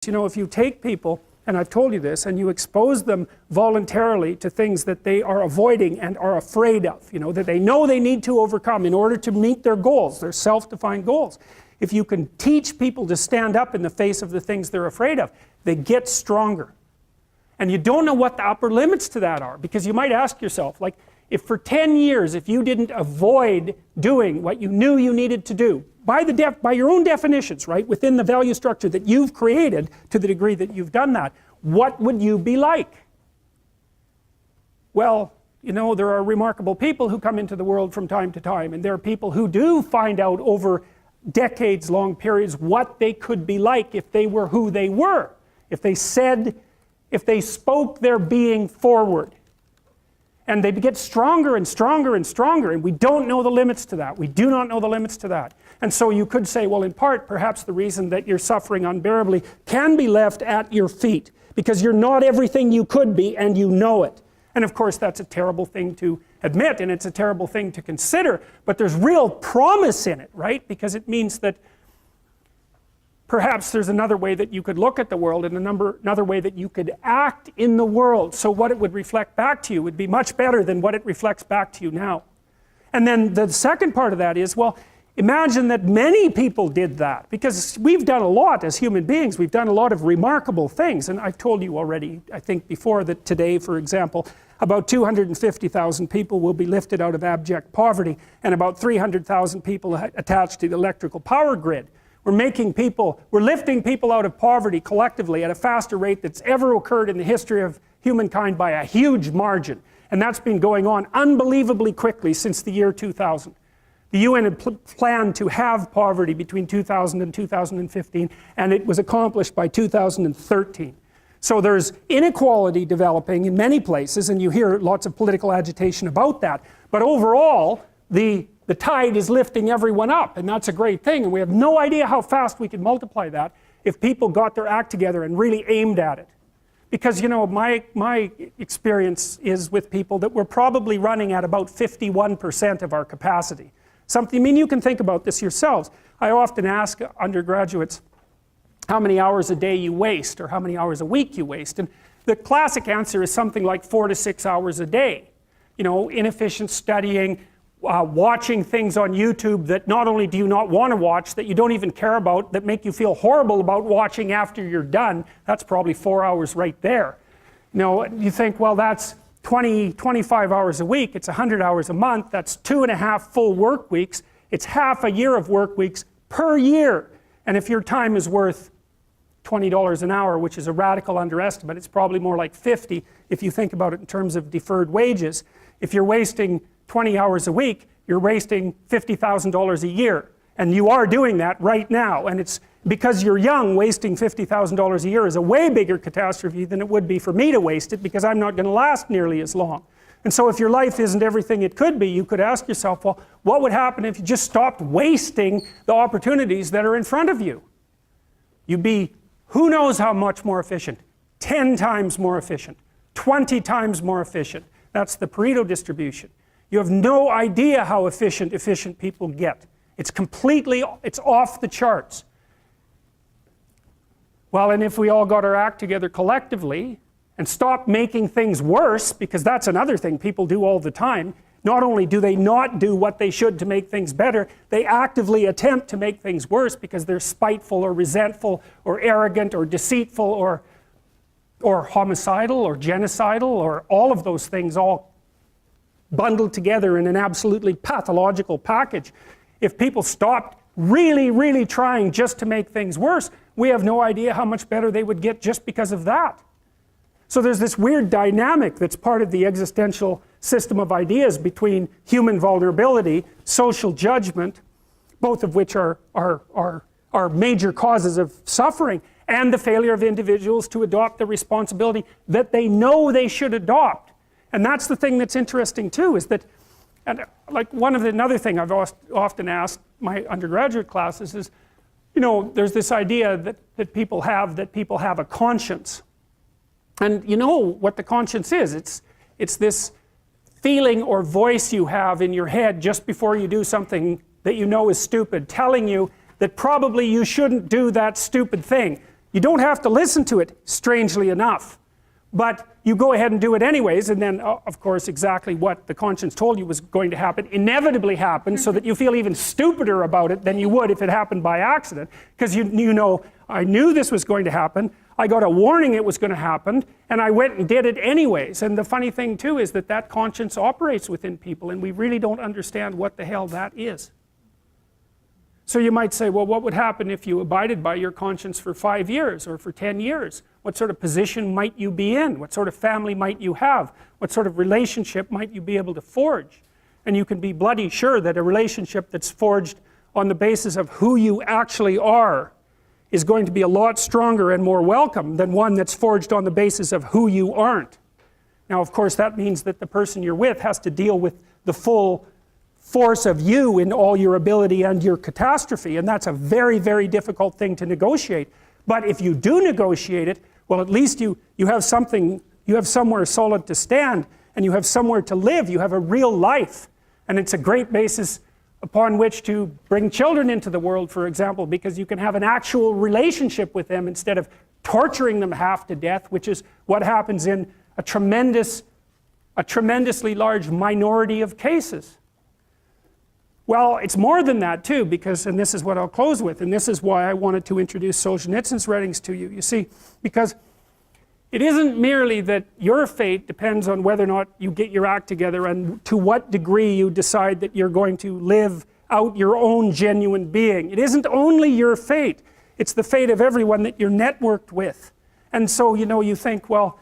You know, if you take people, and I've told you this, and you expose them voluntarily to things that they are avoiding and are afraid of, you know, that they know they need to overcome in order to meet their goals, their self-defined goals. If you can teach people to stand up in the face of the things they're afraid of, they get stronger. And you don't know what the upper limits to that are, because you might ask yourself, like, if for 10 years, if you didn't avoid doing what you knew you needed to do, by your own definitions, right, within the value structure that you've created to the degree that you've done that, what would you be like? Well, you know, there are remarkable people who come into the world from time to time, and there are people who do find out over decades-long periods what they could be like if they were who they were, if they spoke their being forward. And they get stronger and stronger and stronger, and we don't know the limits to that. We do not know the limits to that. And so you could say, well, in part, perhaps the reason that you're suffering unbearably can be left at your feet, because you're not everything you could be, and you know it. And of course, that's a terrible thing to admit, and it's a terrible thing to consider, but there's real promise in it, right? Because it means that perhaps there's another way that you could look at the world, and another way that you could act in the world, so what it would reflect back to you would be much better than what it reflects back to you now. And then the second part of that is, well, imagine that many people did that, because we've done a lot as human beings. We've done a lot of remarkable things, and I've told you already, I think before, that today, for example, about 250,000 people will be lifted out of abject poverty, and about 300,000 people attached to the electrical power grid. We're lifting people out of poverty collectively at a faster rate that's ever occurred in the history of humankind by a huge margin. And that's been going on unbelievably quickly since the year 2000. The UN had planned to have poverty between 2000 and 2015, and it was accomplished by 2013. So there's inequality developing in many places, and you hear lots of political agitation about that. But overall, the tide is lifting everyone up, and that's a great thing, and we have no idea how fast we could multiply that if people got their act together and really aimed at it. Because, you know, my experience is with people that we're probably running at about 51% of our capacity. I mean, you can think about this yourselves. I often ask undergraduates how many hours a day you waste, or how many hours a week you waste, and the classic answer is something like 4 to 6 hours a day. You know, inefficient studying, watching things on YouTube that not only do you not want to watch, that you don't even care about, that make you feel horrible about watching after you're done. That's probably 4 hours right there. You know, you think, well, that's 25 hours a week, it's 100 hours a month, that's 2.5 full work weeks, it's half a year of work weeks per year. And if your time is worth $20 an hour, which is a radical underestimate, it's probably more like 50 if you think about it in terms of deferred wages. If you're wasting 20 hours a week, you're wasting $50,000 a year. And you are doing that right now. And it's because you're young, wasting $50,000 a year is a way bigger catastrophe than it would be for me to waste it, because I'm not going to last nearly as long. And so if your life isn't everything it could be, you could ask yourself, well, what would happen if you just stopped wasting the opportunities that are in front of you? You'd be who knows how much more efficient. 10 times more efficient. 20 times more efficient. That's the Pareto distribution. You have no idea how efficient people get. It's off the charts. Well, and if we all got our act together collectively and stopped making things worse, because that's another thing people do all the time, not only do they not do what they should to make things better, they actively attempt to make things worse because they're spiteful or resentful or arrogant or deceitful or homicidal or genocidal, or all of those things all bundled together in an absolutely pathological package. If people stopped really, really trying just to make things worse, we have no idea how much better they would get just because of that. So there's this weird dynamic that's part of the existential system of ideas between human vulnerability, social judgment, both of which are major causes of suffering, and the failure of individuals to adopt the responsibility that they know they should adopt. And that's the thing that's interesting too, is that, and like another thing I've often asked my undergraduate classes is, you know, there's this idea that people have a conscience. And you know what the conscience is. It's this feeling or voice you have in your head just before you do something that you know is stupid, telling you that probably you shouldn't do that stupid thing. You don't have to listen to it, strangely enough. But you go ahead and do it anyways, and then, of course, exactly what the conscience told you was going to happen inevitably happens, so that you feel even stupider about it than you would if it happened by accident. Because you know, I knew this was going to happen, I got a warning it was going to happen, and I went and did it anyways. And the funny thing too is that that conscience operates within people, and we really don't understand what the hell that is. So you might say, well, what would happen if you abided by your conscience for 5 years or for 10 years? What sort of position might you be in? What sort of family might you have? What sort of relationship might you be able to forge? And you can be bloody sure that a relationship that's forged on the basis of who you actually are is going to be a lot stronger and more welcome than one that's forged on the basis of who you aren't. Now, of course, that means that the person you're with has to deal with the full force of you in all your ability and your catastrophe, and that's a very, very difficult thing to negotiate. But if you do negotiate it, well, at least you have something, you have somewhere solid to stand, and you have somewhere to live, you have a real life. And it's a great basis upon which to bring children into the world, for example, because you can have an actual relationship with them instead of torturing them half to death, which is what happens in a tremendously large minority of cases. Well, it's more than that too, because, and this is what I'll close with, and this is why I wanted to introduce Solzhenitsyn's writings to you. You see, because it isn't merely that your fate depends on whether or not you get your act together and to what degree you decide that you're going to live out your own genuine being. It isn't only your fate, it's the fate of everyone that you're networked with. And so, you know, you think, well,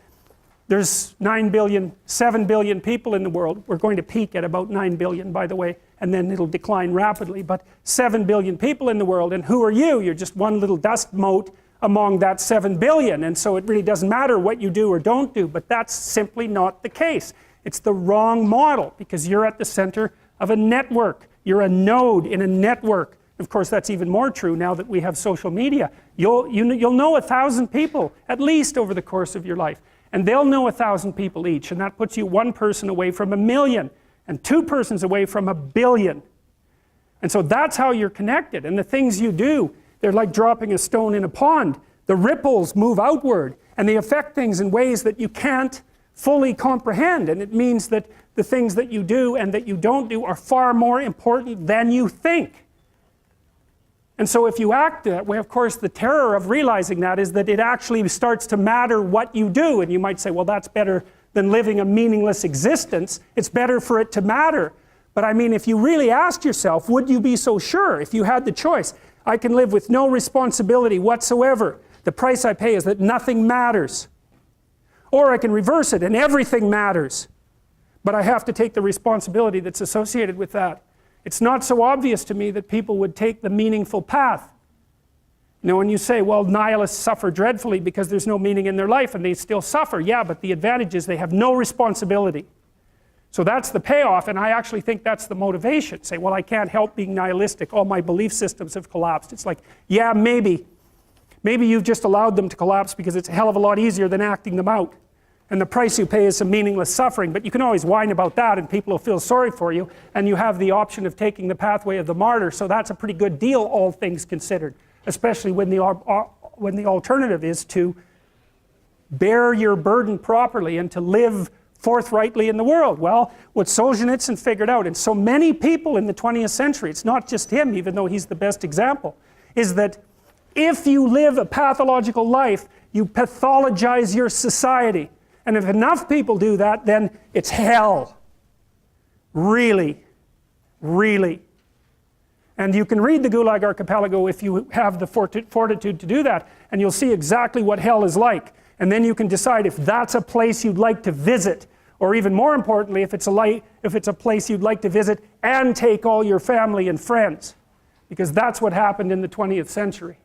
there's 9 billion, 7 billion people in the world. We're going to peak at about 9 billion, by the way, and then it'll decline rapidly. But 7 billion people in the world, and who are you? You're just one little dust mote among that 7 billion. And so it really doesn't matter what you do or don't do, but that's simply not the case. It's the wrong model, because you're at the center of a network. You're a node in a network. Of course, that's even more true now that we have social media. You'll know 1,000 people, at least, over the course of your life. And they'll know 1,000 people each, and that puts you one person away from 1,000,000, and 2 persons away from 1,000,000,000. And so that's how you're connected. And the things you do, they're like dropping a stone in a pond. The ripples move outward, and they affect things in ways that you can't fully comprehend. And it means that the things that you do and that you don't do are far more important than you think. And so if you act that way, of course, the terror of realizing that is that it actually starts to matter what you do. And you might say, well, that's better than living a meaningless existence. It's better for it to matter. But I mean, if you really asked yourself, would you be so sure if you had the choice? I can live with no responsibility whatsoever. The price I pay is that nothing matters. Or I can reverse it and everything matters. But I have to take the responsibility that's associated with that. It's not so obvious to me that people would take the meaningful path. You know, when you say, well, nihilists suffer dreadfully because there's no meaning in their life, and they still suffer. Yeah, but the advantage is they have no responsibility. So that's the payoff, and I actually think that's the motivation. Say, well, I can't help being nihilistic. All my belief systems have collapsed. It's like, yeah, maybe. Maybe you've just allowed them to collapse because it's a hell of a lot easier than acting them out. And the price you pay is some meaningless suffering, but you can always whine about that and people will feel sorry for you, and you have the option of taking the pathway of the martyr, so that's a pretty good deal, all things considered, especially when the alternative is to bear your burden properly and to live forthrightly in the world. Well, what Solzhenitsyn figured out, and so many people in the 20th century, it's not just him, even though he's the best example, is that if you live a pathological life, you pathologize your society. And if enough people do that, then it's hell. Really. Really. And you can read the Gulag Archipelago if you have the fortitude to do that, and you'll see exactly what hell is like. And then you can decide if that's a place you'd like to visit, or even more importantly, if it's a place you'd like to visit and take all your family and friends. Because that's what happened in the 20th century.